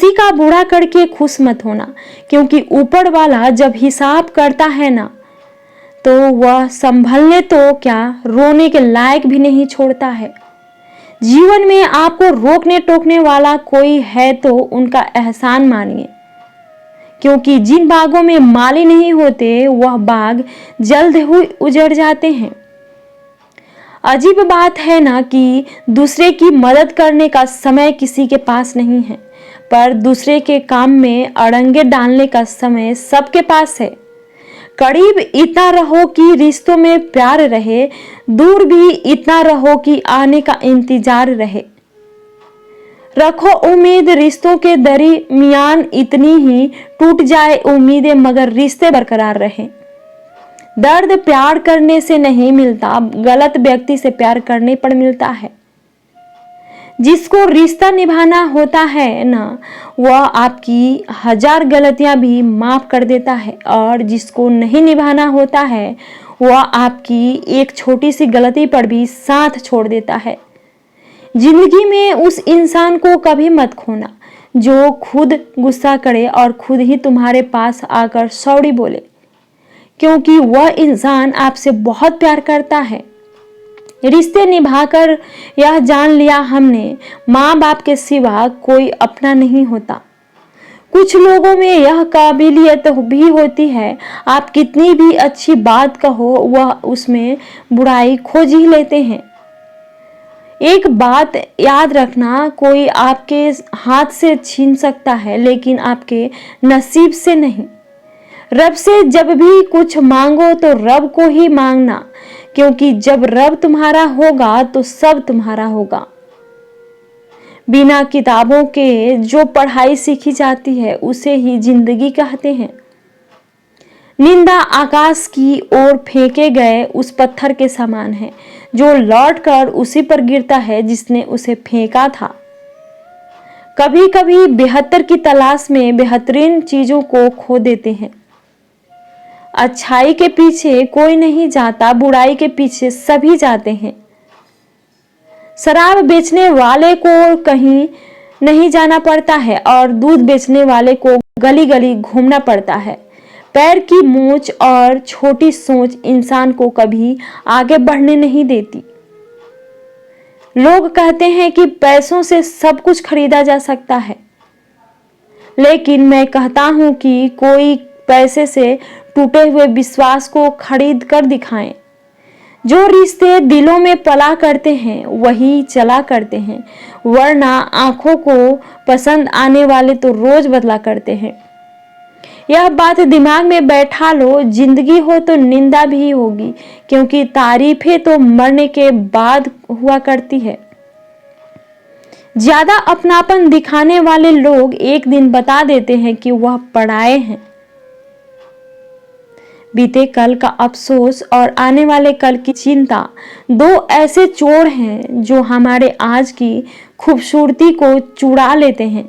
किसी का बुरा करके खुश मत होना, क्योंकि ऊपर वाला जब हिसाब करता है ना, तो वह संभलने तो क्या, रोने के लायक भी नहीं छोड़ता है। जीवन में आपको रोकने टोकने वाला कोई है तो उनका एहसान मानिए, क्योंकि जिन बागों में माली नहीं होते वह बाग जल्द ही उजड़ जाते हैं। अजीब बात है ना कि दूसरे की मदद करने का समय किसी के पास नहीं है, पर दूसरे के काम में अड़ंगे डालने का समय सबके पास है। करीब इतना रहो कि रिश्तों में प्यार रहे, दूर भी इतना रहो कि आने का इंतजार रहे। रखो उम्मीद रिश्तों के दरमियान इतनी ही टूट जाए उम्मीदें, मगर रिश्ते बरकरार रहे। दर्द प्यार करने से नहीं मिलता, गलत व्यक्ति से प्यार करने पर मिलता है। जिसको रिश्ता निभाना होता है ना, वह आपकी 1000 गलतियां भी माफ कर देता है, और जिसको नहीं निभाना होता है वह आपकी एक छोटी सी गलती पर भी साथ छोड़ देता है। जिंदगी में उस इंसान को कभी मत खोना जो खुद गुस्सा करे और खुद ही तुम्हारे पास आकर सॉरी बोले, क्योंकि वह इंसान आपसे बहुत प्यार करता है। रिश्ते निभाकर यह जान लिया हमने, माँ बाप के सिवा कोई अपना नहीं होता। कुछ लोगों में यह काबिलियत भी होती है, आप कितनी भी अच्छी बात कहो वह उसमें बुराई खोज ही लेते हैं। एक बात याद रखना, कोई आपके हाथ से छीन सकता है लेकिन आपके नसीब से नहीं। रब से जब भी कुछ मांगो तो रब को ही मांगना, क्योंकि जब रब तुम्हारा होगा तो सब तुम्हारा होगा। बिना किताबों के जो पढ़ाई सीखी जाती है उसे ही जिंदगी कहते हैं। निंदा आकाश की ओर फेंके गए उस पत्थर के समान है जो लौटकर उसी पर गिरता है जिसने उसे फेंका था। कभी कभी बेहतर की तलाश में बेहतरीन चीजों को खो देते हैं। अच्छाई के पीछे कोई नहीं जाता, बुराई के पीछे सभी जाते हैं। शराब बेचने वाले को कहीं नहीं जाना पड़ता है और दूध बेचने वाले को गली गली घूमना पड़ता है। पैर की मोच और छोटी सोच इंसान को कभी आगे बढ़ने नहीं देती। लोग कहते हैं कि पैसों से सब कुछ खरीदा जा सकता है, लेकिन मैं कहता हूं कि कोई पैसे से टूटे हुए विश्वास को खरीद कर दिखाएं। जो रिश्ते दिलों में पला करते हैं वही चला करते हैं, वरना आंखों को पसंद आने वाले तो रोज बदला करते हैं। यह बात दिमाग में बैठा लो, जिंदगी हो तो निंदा भी होगी, क्योंकि तारीफें तो मरने के बाद हुआ करती है। ज्यादा अपनापन दिखाने वाले लोग एक दिन बता देते हैं कि वह पराए हैं। बीते कल का अफसोस और आने वाले कल की चिंता दो ऐसे चोर हैं जो हमारे आज की खूबसूरती को चुरा लेते हैं।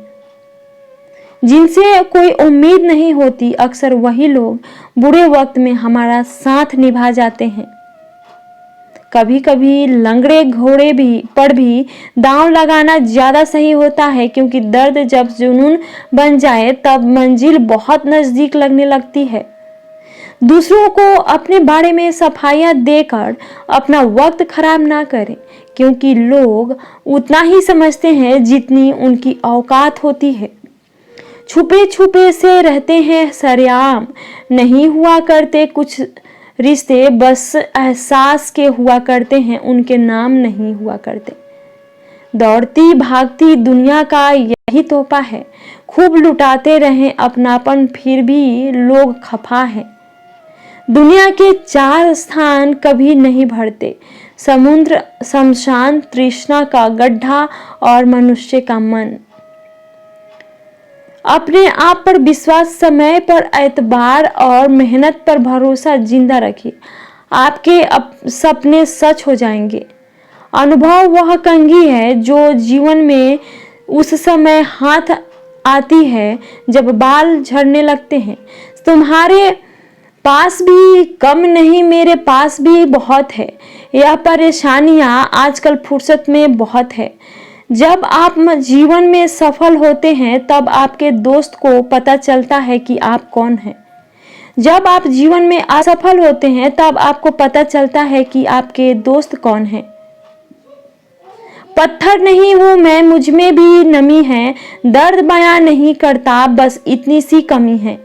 जिनसे कोई उम्मीद नहीं होती, अक्सर वही लोग बुरे वक्त में हमारा साथ निभा जाते हैं। कभी कभी लंगड़े घोड़े पर भी दांव लगाना ज्यादा सही होता है, क्योंकि दर्द जब जुनून बन जाए तब मंजिल बहुत नजदीक लगने लगती है। दूसरों को अपने बारे में सफाइयां देकर अपना वक्त खराब ना करें, क्योंकि लोग उतना ही समझते हैं जितनी उनकी औकात होती है। छुपे छुपे से रहते हैं सरेआम, नहीं हुआ करते कुछ रिश्ते, बस एहसास के हुआ करते हैं, उनके नाम नहीं हुआ करते। दौड़ती भागती दुनिया का यही तोहफा है, खूब लुटाते रहें अपनापन फिर भी लोग खफा है। दुनिया के 4 स्थान कभी नहीं भरते, समुद्र, शमशान, तृष्णा का गड्ढा और मनुष्य का मन। अपने आप पर विश्वास, समय पर एतबार और मेहनत पर भरोसा जिंदा रखिए। आपके सपने सच हो जाएंगे। अनुभव वह कंघी है जो जीवन में उस समय हाथ आती है जब बाल झड़ने लगते हैं। तुम्हारे पास भी कम नहीं, मेरे पास भी बहुत है। यह परेशानियां आजकल फुर्सत में बहुत है। जब आप जीवन में सफल होते हैं तब आपके दोस्त को पता चलता है कि आप कौन हैं। जब आप जीवन में असफल होते हैं तब आपको पता चलता है कि आपके दोस्त कौन हैं। पत्थर नहीं हूं मैं, मुझ में भी नमी है, दर्द बयां नहीं करता, बस इतनी सी कमी है।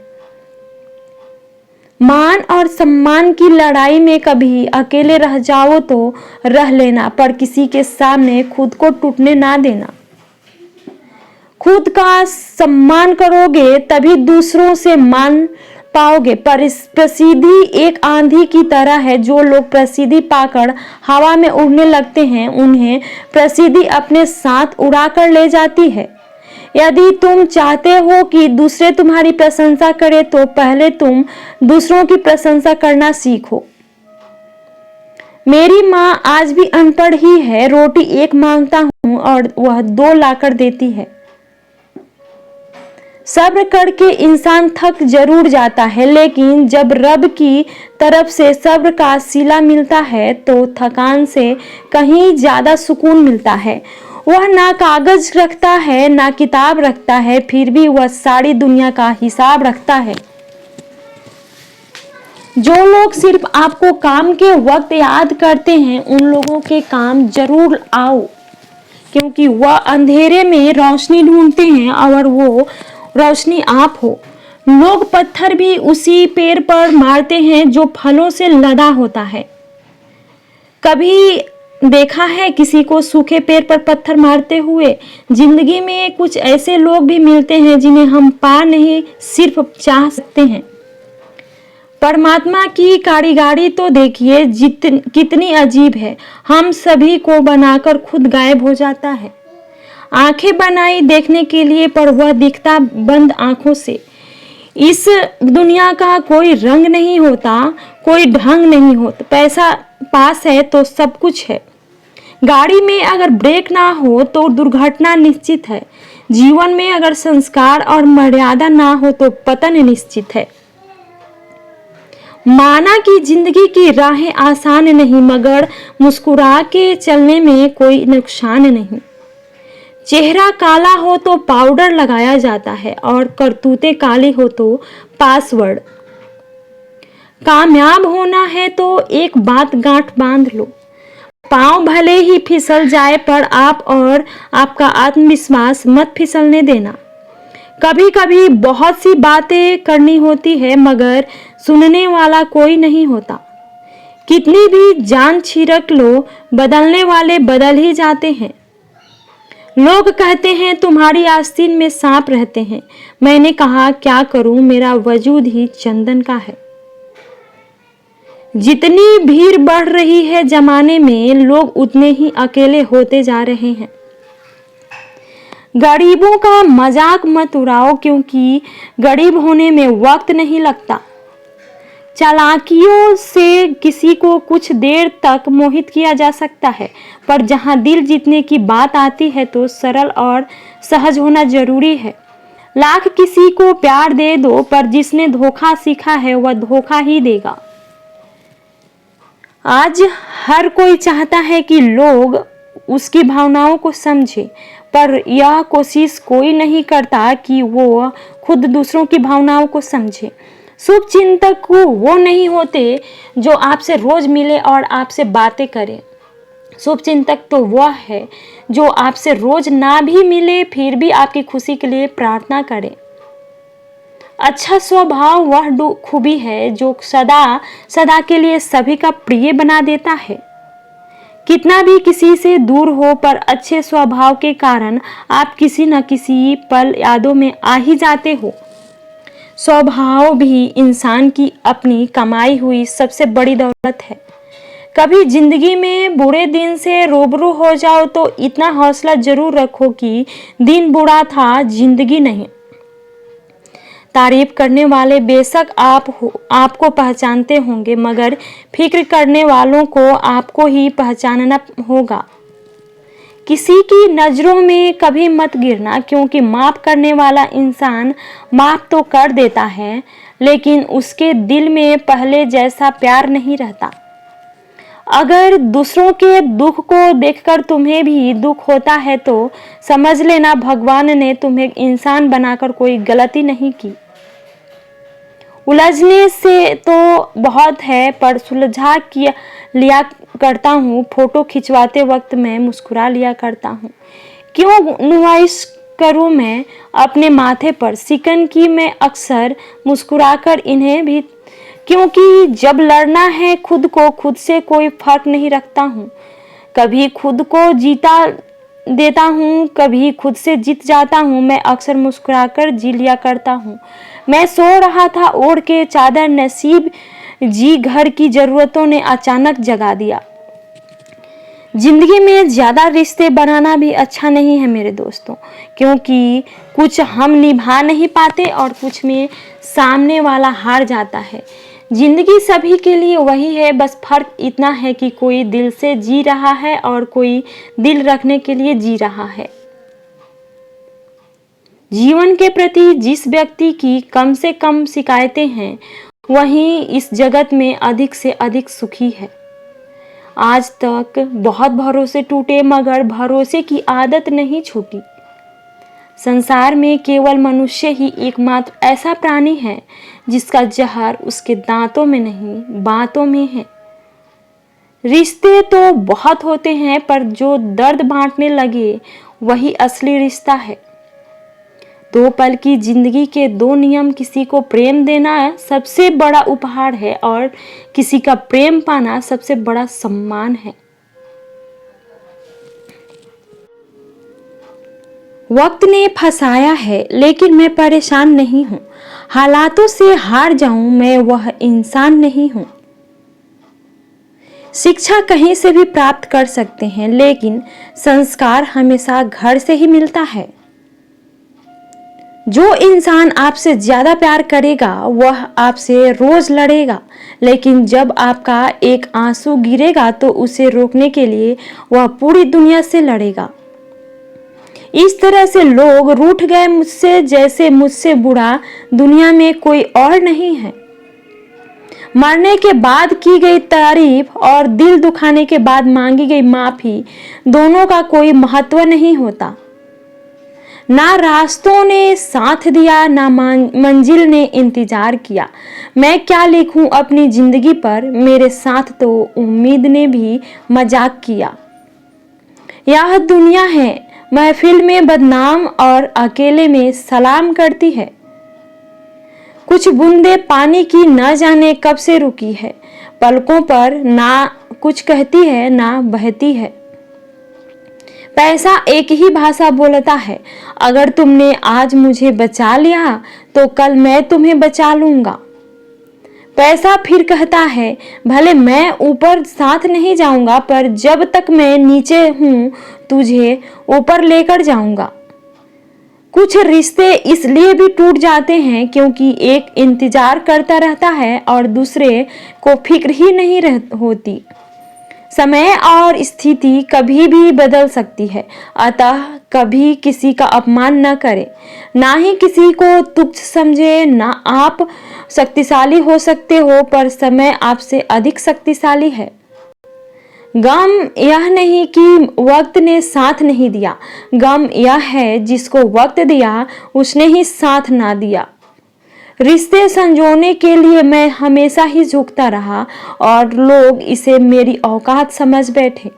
मान और सम्मान की लड़ाई में कभी अकेले रह जाओ तो रह लेना, पर किसी के सामने खुद को टूटने ना देना। खुद का सम्मान करोगे तभी दूसरों से मान पाओगे। पर इस प्रसिद्धि एक आंधी की तरह है। जो लोग प्रसिद्धि पाकर हवा में उड़ने लगते हैं उन्हें प्रसिद्धि अपने साथ उड़ा कर ले जाती है। यदि तुम चाहते हो कि दूसरे तुम्हारी प्रशंसा करें तो पहले तुम दूसरों की प्रशंसा करना सीखो। मेरी माँ आज भी अनपढ़ ही है, रोटी एक मांगता हूँ और वह 2 लाकर देती है। सब्र करके इंसान थक जरूर जाता है, लेकिन जब रब की तरफ से सब्र का सिला मिलता है तो थकान से कहीं ज्यादा सुकून मिलता है। वह ना कागज रखता है ना किताब रखता है, फिर भी वह सारी दुनिया का हिसाब रखता है। जो लोग सिर्फ आपको काम के वक्त याद करते हैं उन लोगों के काम जरूर आओ, क्योंकि वह अंधेरे में रोशनी ढूंढते हैं और वो रोशनी आप हो। लोग पत्थर भी उसी पेड़ पर मारते हैं जो फलों से लदा होता है। कभी देखा है किसी को सूखे पेड़ पर पत्थर मारते हुए? जिंदगी में कुछ ऐसे लोग भी मिलते हैं जिन्हें हम पा नहीं सिर्फ चाह सकते हैं। परमात्मा की कारीगरी तो देखिए कितनी अजीब है। हम सभी को बनाकर खुद गायब हो जाता है। आंखें बनाई देखने के लिए, पर वह दिखता बंद आंखों से। इस दुनिया का कोई रंग नहीं होता, कोई ढंग नहीं होता। पैसा पास है तो सब कुछ है। गाड़ी में अगर ब्रेक ना हो तो दुर्घटना निश्चित है। जीवन में अगर संस्कार और मर्यादा ना हो तो पतन निश्चित है। माना कि जिंदगी की राहें आसान नहीं, मगर मुस्कुरा के चलने में कोई नुकसान नहीं। चेहरा काला हो तो पाउडर लगाया जाता है और करतूतें काली हो तो पासवर्ड। कामयाब होना है तो एक बात गांठ बांध लो, पांव भले ही फिसल जाए पर आप और आपका आत्मविश्वास मत फिसलने देना। कभी कभी बहुत सी बातें करनी होती है मगर सुनने वाला कोई नहीं होता। कितनी भी जान छिड़क लो, बदलने वाले बदल ही जाते हैं। लोग कहते हैं तुम्हारी आस्तीन में सांप रहते हैं। मैंने कहा क्या करूं, मेरा वजूद ही चंदन का है। जितनी भीड़ बढ़ रही है जमाने में, लोग उतने ही अकेले होते जा रहे हैं। गरीबों का मजाक मत उड़ाओ, क्योंकि गरीब होने में वक्त नहीं लगता। चालाकियों से किसी को कुछ देर तक मोहित किया जा सकता है, पर जहां दिल जीतने की बात आती है तो सरल और सहज होना जरूरी है। लाख किसी को प्यार दे दो, पर जिसने धोखा सीखा है वह धोखा ही देगा। आज हर कोई चाहता है कि लोग उसकी भावनाओं को समझे, पर यह कोशिश कोई नहीं करता कि वो खुद दूसरों की भावनाओं को समझे। शुभ चिंतक वो नहीं होते जो आपसे रोज मिले और आपसे बातें करे। शुभ चिंतक तो वह है जो आपसे रोज ना भी मिले फिर भी आपकी खुशी के लिए प्रार्थना करे। अच्छा स्वभाव वह खूबी है जो सदा सदा के लिए सभी का प्रिय बना देता है। कितना भी किसी से दूर हो, पर अच्छे स्वभाव के कारण आप किसी न किसी पल यादों में आ ही जाते हो। स्वभाव भी इंसान की अपनी कमाई हुई सबसे बड़ी दौलत है। कभी जिंदगी में बुरे दिन से रूबरू हो जाओ तो इतना हौसला जरूर रखो कि दिन बुरा था, जिंदगी नहीं। तारीफ करने वाले बेशक आपको पहचानते होंगे, मगर फिक्र करने वालों को आपको ही पहचानना होगा। किसी की नजरों में कभी मत गिरना, क्योंकि माफ करने वाला इंसान माफ तो कर देता है, लेकिन उसके दिल में पहले जैसा प्यार नहीं रहता। अगर दूसरों के दुख को देखकर तुम्हें भी दुख होता है तो समझ लेना भगवान ने तुम्हें इंसान बनाकर कोई गलती नहीं की। उलझने से तो बहुत है पर सुलझा किया लिया करता हूँ। फोटो खिंचवाते वक्त मैं मुस्कुरा लिया करता हूँ। क्यों नुमाइश करूँ मैं अपने माथे पर शिकन की, मैं अक्सर मुस्कुराकर इन्हें भी, क्योंकि जब लड़ना है खुद को खुद से कोई फर्क नहीं रखता हूँ। कभी खुद को जीता देता हूँ, कभी खुद से जीत जाता हूँ। मैं अक्सर मुस्कुराकर जी लिया करता हूँ। मैं सो रहा था ओढ़ के चादर, नसीब जी घर की जरूरतों ने अचानक जगा दिया। जिंदगी में ज़्यादा रिश्ते बनाना भी अच्छा नहीं है मेरे दोस्तों, क्योंकि कुछ हम निभा नहीं पाते और कुछ में सामने वाला हार जाता है। जिंदगी सभी के लिए वही है, बस फर्क इतना है कि कोई दिल से जी रहा है और कोई दिल रखने के लिए जी रहा है। जीवन के प्रति जिस व्यक्ति की कम से कम शिकायतें हैं वही इस जगत में अधिक से अधिक सुखी है। आज तक बहुत भरोसे टूटे मगर भरोसे की आदत नहीं छूटी। संसार में केवल मनुष्य ही एकमात्र ऐसा प्राणी है जिसका जहर उसके दांतों में नहीं बातों में है। रिश्ते तो बहुत होते हैं पर जो दर्द बांटने लगे वही असली रिश्ता है। 2 पल की जिंदगी के 2 नियम, किसी को प्रेम देना सबसे बड़ा उपहार है और किसी का प्रेम पाना सबसे बड़ा सम्मान है। वक्त ने फंसाया है लेकिन मैं परेशान नहीं हूँ। हालातों से हार जाऊं मैं वह इंसान नहीं हूँ। शिक्षा कहीं से भी प्राप्त कर सकते हैं लेकिन संस्कार हमेशा घर से ही मिलता है। जो इंसान आपसे ज्यादा प्यार करेगा वह आपसे रोज लड़ेगा, लेकिन जब आपका एक आंसू गिरेगा तो उसे रोकने के लिए वह पूरी दुनिया से लड़ेगा। इस तरह से लोग रूठ गए मुझसे जैसे मुझसे बुरा दुनिया में कोई और नहीं है। मरने के बाद की गई तारीफ और दिल दुखाने के बाद मांगी गई माफी, दोनों का कोई महत्व नहीं होता। ना रास्तों ने साथ दिया ना मंजिल ने इंतजार किया। मैं क्या लिखूं अपनी जिंदगी पर, मेरे साथ तो उम्मीद ने भी मजाक किया। यह दुनिया है महफिल में बदनाम और अकेले में सलाम करती है। कुछ बूंदे पानी की न जाने कब से रुकी है, पलकों पर ना कुछ कहती है ना बहती है। पैसा एक ही भाषा बोलता है, अगर तुमने आज मुझे बचा लिया तो कल मैं तुम्हें बचा लूंगा। पैसा फिर कहता है, भले मैं ऊपर साथ नहीं जाऊंगा पर जब तक मैं नीचे हूं तुझे ऊपर लेकर जाऊंगा। कुछ रिश्ते इसलिए भी टूट जाते हैं क्योंकि एक इंतजार करता रहता है और दूसरे को फिक्र ही नहीं होती। समय और स्थिति कभी भी बदल सकती है, अतः कभी किसी का अपमान न करें, ना ही किसी को तुच्छ समझे। ना आप शक्तिशाली हो सकते हो पर समय आपसे अधिक शक्तिशाली है। गम यह नहीं कि वक्त ने साथ नहीं दिया, गम यह है जिसको वक्त दिया उसने ही साथ ना दिया। रिश्ते संजोने के लिए मैं हमेशा ही झुकता रहा और लोग इसे मेरी औकात समझ बैठे।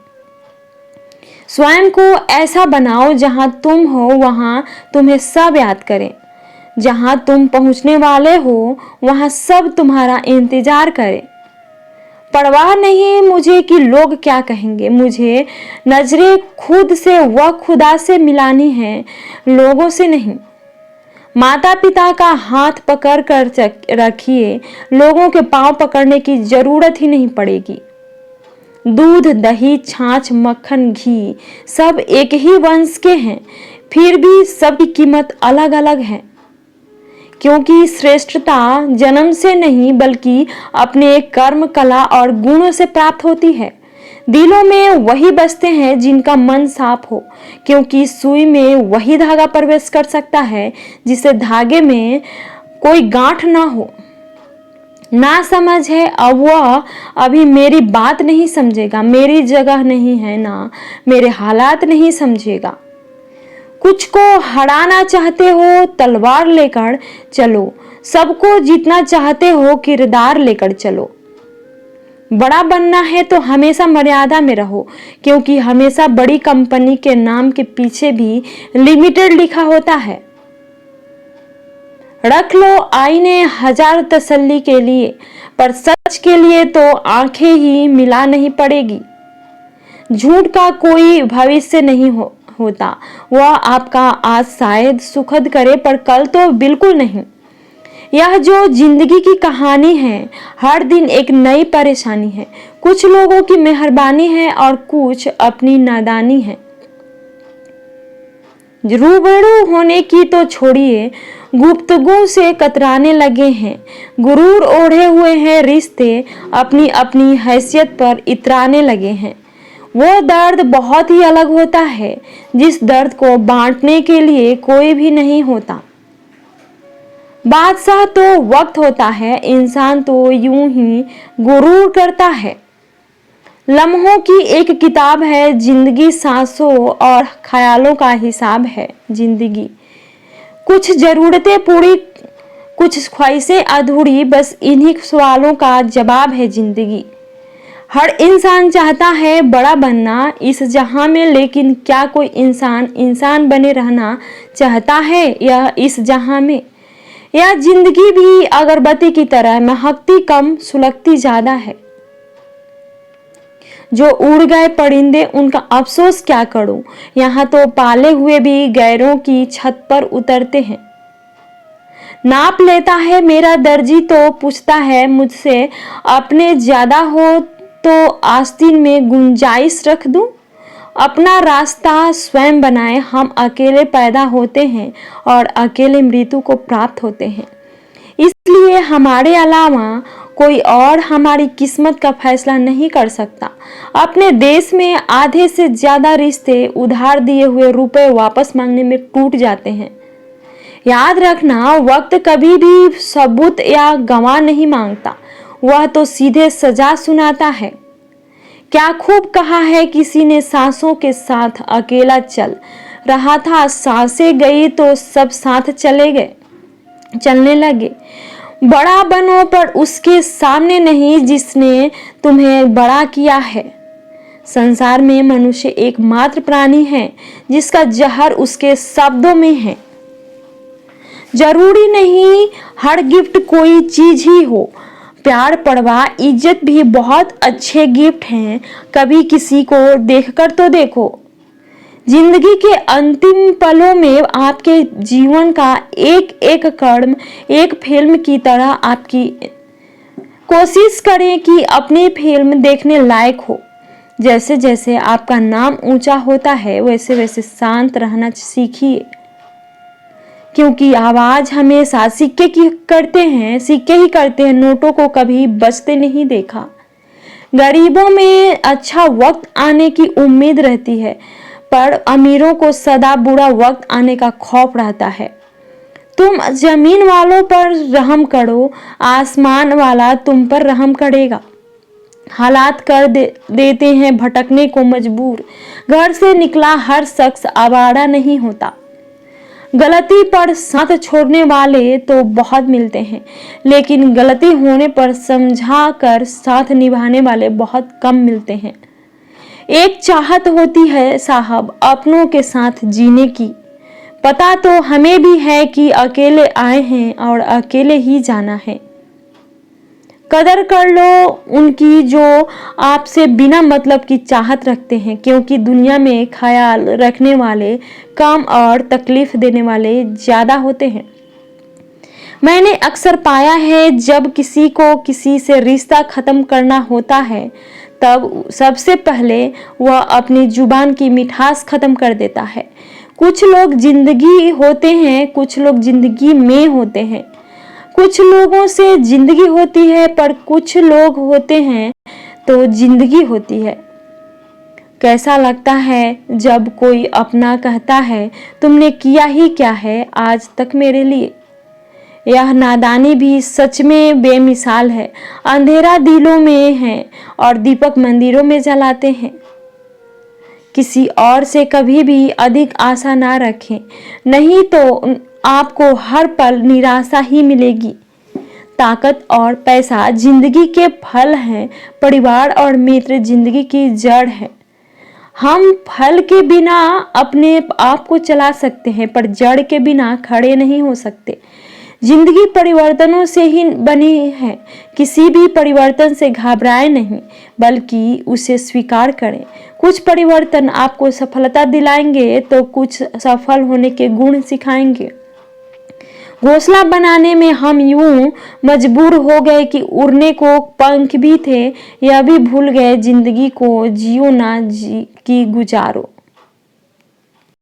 स्वयं को ऐसा बनाओ जहां तुम हो वहां तुम्हें सब याद करें, जहां तुम पहुंचने वाले हो वहां सब तुम्हारा इंतजार करें। परवाह नहीं मुझे कि लोग क्या कहेंगे, मुझे नजरें खुद से व खुदा से मिलानी है, लोगों से नहीं। माता पिता का हाथ पकड़ कर रखिए, लोगों के पांव पकड़ने की जरूरत ही नहीं पड़ेगी। दूध दही छाछ मक्खन घी सब एक ही वंश के हैं, फिर भी सबकी कीमत अलग अलग है, क्योंकि श्रेष्ठता जन्म से नहीं बल्कि अपने कर्म कला और गुणों से प्राप्त होती है। दिलों में वही बसते हैं जिनका मन साफ हो, क्योंकि सुई में वही धागा प्रवेश कर सकता है जिसे धागे में कोई गांठ ना हो। ना समझ है, अब वह अभी मेरी बात नहीं समझेगा, मेरी जगह नहीं है ना, मेरे हालात नहीं समझेगा। कुछ को हराना चाहते हो तलवार लेकर चलो, सबको जीतना चाहते हो किरदार लेकर चलो। बड़ा बनना है तो हमेशा मर्यादा में रहो, क्योंकि हमेशा बड़ी कंपनी के नाम के पीछे भी लिमिटेड लिखा होता है। रख लो आईने हजार तसल्ली के लिए, पर सच के लिए तो आंखें ही मिला नहीं पड़ेगी। झूठ का कोई भविष्य नहीं होता, वह आपका आज शायद सुखद करे पर कल तो बिल्कुल नहीं। यह जो जिंदगी की कहानी है, हर दिन एक नई परेशानी है। कुछ लोगों की मेहरबानी है और कुछ अपनी नादानी है। रूबरू होने की तो छोड़िए, गुफ्तगू से कतराने लगे हैं। गुरूर ओढ़े हुए हैं रिश्ते, अपनी अपनी हैसियत पर इतराने लगे हैं। वो दर्द बहुत ही अलग होता है जिस दर्द को बांटने के लिए कोई भी नहीं होता। बादशाह तो वक्त होता है, इंसान तो यूं ही गुरूर करता है। लम्हों की एक किताब है जिंदगी, सांसों और ख्यालों का हिसाब है जिंदगी। कुछ जरूरतें पूरी, कुछ ख्वाहिशें अधूरी, बस इन्हीं सवालों का जवाब है जिंदगी। हर इंसान चाहता है बड़ा बनना इस जहां में, लेकिन क्या कोई इंसान इंसान बने रहना चाहता है यह इस जहां में? यह जिंदगी भी अगरबत्ती की तरह महकती कम, सुलगती ज्यादा है। जो उड़ गए परिंदे उनका अफसोस क्या करूं, यहाँ तो पाले हुए भी गैरों की छत पर उतरते हैं। नाप लेता है मेरा दर्जी तो पूछता है मुझसे, अपने ज्यादा हो तो आस्तीन में गुंजाइश रख दूं। अपना रास्ता स्वयं बनाए, हम अकेले पैदा होते हैं और अकेले मृत्यु को प्राप्त होते हैं। इसलिए हमारे अलावा कोई और हमारी किस्मत का फैसला नहीं कर सकता। अपने देश में आधे से ज्यादा रिश्ते उधार दिए हुए रुपए वापस मांगने में टूट जाते हैं। याद रखना, वक्त कभी भी सबूत या गवाह नहीं मांगता, वह तो सीधे सजा सुनाता है। क्या खूब कहा है किसी ने, सांसों के साथ अकेला चल रहा था, सांसें गई तो सब साथ चलने लगे। बड़ा बनो पर उसके सामने नहीं जिसने तुम्हें बड़ा किया है। संसार में मनुष्य एकमात्र प्राणी है जिसका जहर उसके शब्दों में है। जरूरी नहीं हर गिफ्ट कोई चीज ही हो, प्यार, परवाह, इज्जत भी बहुत अच्छे गिफ्ट हैं। कभी किसी को देखकर तो देखो। जिंदगी के अंतिम पलों में आपके जीवन का एक एक कर्म एक फिल्म की तरह आपकी कोशिश करें कि अपनी फिल्म देखने लायक हो। जैसे जैसे आपका नाम ऊंचा होता है वैसे वैसे शांत रहना सीखिए, क्योंकि आवाज हमेशा सिक्के ही करते हैं, नोटों को कभी बचते नहीं देखा। गरीबों में अच्छा वक्त आने की उम्मीद रहती है, पर अमीरों को सदा बुरा वक्त आने का खौफ रहता है। तुम जमीन वालों पर रहम करो, आसमान वाला तुम पर रहम करेगा। हालात कर देते हैं भटकने को मजबूर। घर से निकला हर शख्स आवारा नहीं होता। गलती पर साथ छोड़ने वाले तो बहुत मिलते हैं, लेकिन गलती होने पर समझा कर साथ निभाने वाले बहुत कम मिलते हैं। एक चाहत होती है साहब अपनों के साथ जीने की। पता तो हमें भी है कि अकेले आए हैं और अकेले ही जाना है। कदर कर लो उनकी जो आपसे बिना मतलब की चाहत रखते हैं, क्योंकि दुनिया में ख्याल रखने वाले कम और तकलीफ देने वाले ज्यादा होते हैं। मैंने अक्सर पाया है जब किसी को किसी से रिश्ता खत्म करना होता है तब सबसे पहले वह अपनी जुबान की मिठास खत्म कर देता है। कुछ लोग जिंदगी होते हैं, कुछ लोग जिंदगी में होते हैं। कुछ लोगों से जिंदगी होती है पर कुछ लोग होते हैं तो जिंदगी होती है। कैसा लगता है जब कोई अपना कहता है तुमने किया ही क्या है आज तक मेरे लिए। यह नादानी भी सच में बेमिसाल है। अंधेरा दिलों में है और दीपक मंदिरों में जलाते हैं। किसी और से कभी भी अधिक आशा ना रखें, नहीं तो आपको हर पल निराशा ही मिलेगी। ताकत और पैसा जिंदगी के फल हैं, परिवार और मित्र जिंदगी की जड़ है। हम फल के बिना अपने आप को चला सकते हैं, पर जड़ के बिना खड़े नहीं हो सकते। जिंदगी परिवर्तनों से ही बनी है। किसी भी परिवर्तन से घबराएं नहीं, बल्कि उसे स्वीकार करें। कुछ परिवर्तन आपको सफलता दिलाएंगे तो कुछ सफल होने के गुण सिखाएंगे। घोंसला बनाने में हम यूं मजबूर हो गए कि उड़ने को पंख भी थे, यह भी भूल गए जिंदगी को जियो ना जी की गुजारो।